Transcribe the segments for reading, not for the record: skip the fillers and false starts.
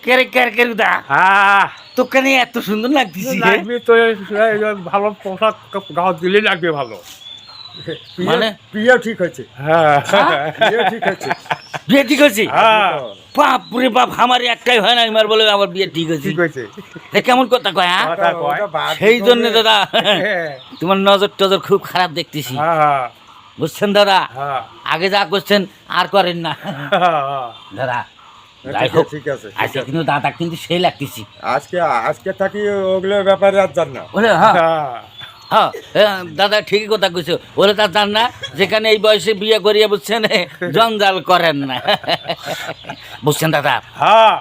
কেরে কেরে কেরে দা হ্যাঁ তোকে নিয়ে এত সুন্দর লাগতেছি লাগবে তো ভালো পোশাক গাও দিলে লাগবে ভালো। মানে বিয়ে ঠিক হয়েছে, হ্যাঁ বিয়ে ঠিক হয়েছে। বিয়ে ঠিক হয়েছে? হ্যাঁ বাপ রে বাপ, আমার একটাই হয় না, আমার বলে আমার বিয়ে ঠিক হয়েছে। ঠিক হয়েছে। এ কেমন কথা কয়? হ্যাঁ কথা কয়। ওটা বাদ সেই জন্য দিতে হবে। দাদা হ্যাঁ তোমার নজর টজর খুব খারাপ দেখতেছি, হ্যাঁ বুঝছেন দাদা? হ্যাঁ আগে যা করছেন আর করেন না দাদা। যাই হোক, ঠিক আছে, ঠিক আজকে আছে। কিন্তু দাদা কিন্তু সেই লাগতেছি। আজকে থাকি ওগুলো ব্যাপারে আর জান না। বলে হ্যাঁ হ্যাঁ হ্যাঁ দাদা ঠিকই কথা কইছো, বলে তার জান না যেখানে এই বয়সে বিয়ে করিয়ে বুঝছেন জঞ্জাল করেন না বুঝছেন দাদা? হ্যাঁ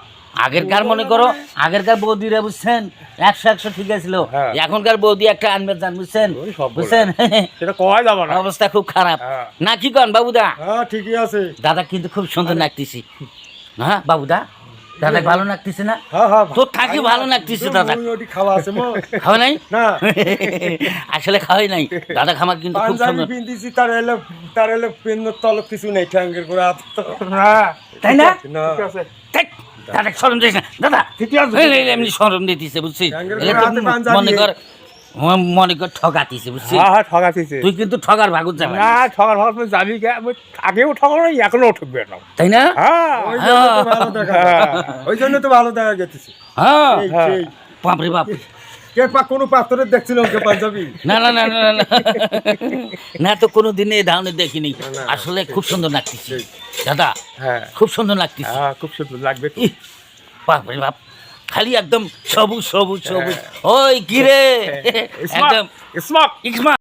আগেরকার মনে করো, আগেরকার বৌদিরা বুঝছেন 100 ঠিক আছিল, হ্যাঁ। এখনকার বৌদি একটা আনবে জান, বুঝছেন? ওই সব বলে। বুঝছেন সেটা কয় যাবে না। অবস্থা খুব খারাপ হ্যাঁ। না, কি কন বাবুদা? হ্যাঁ ঠিকই আছে। দাদা কিন্তু খুব সুন্দর লাগতেছি, হ্যাঁ বাবুদা? দাদা ভালো লাগতেছে না? হ্যাঁ হ্যাঁ তোর থাকি ভালো লাগতেছে দাদা। ওটি খাওয়া আছে মো। খাওয়া নাই? না আসলে খাওয়াই নাই দাদা, খামার কিন্তু খুব পাঞ্জাবি সুন্দর, পিন্দিছি, তার এলে পেন্নর তলব কিছু নেই, ঠ্যাঙ্গের করে হাত তো। হ্যাঁ তাই না? না ঠিক আছে। ধ্যাৎ, দাদা শরম দিস না দাদা, ঠিকই আছে। এমনি শরম দিতেছে বুঝছিস, ব্যাঙের এলে ঘোড়া তো হাতে পাঞ্জাবি। মনে কর ঠকাতিছে বুঝছিস, হ্যাঁ হ্যাঁ ঠকাতিছে। তুই কিন্তু ঠগার ভাগুর যাবে না ঠকার ভাব জানি কে, আমি আগেও ঠকানো এখনো ঠকবে না। তাই না? হ্যাঁ ওই জন্য তো ভালো দেখা যায়। ওই জন্য তো ভালো দেখা গেছে। হ্যাঁ হ্যাঁ। সেই বাপরে বাপ, কোনো পাথরের দেখছিল ওকে পাঞ্জাবি। না না না না না, না। না তো কোনো দিনে এই ধরনের দেখিনি, আসলে খুব সুন্দর লাগতেছে দাদা, হ্যাঁ খুব সুন্দর লাগতেছে। হ্যাঁ খুব সুন্দর লাগবে তো। ইহ, বাপরে বাপ, খালি একদম সবুজ সবুজ সবুজ, ওই কি রে স্মার্ট একদম স্মার্ট ইসমা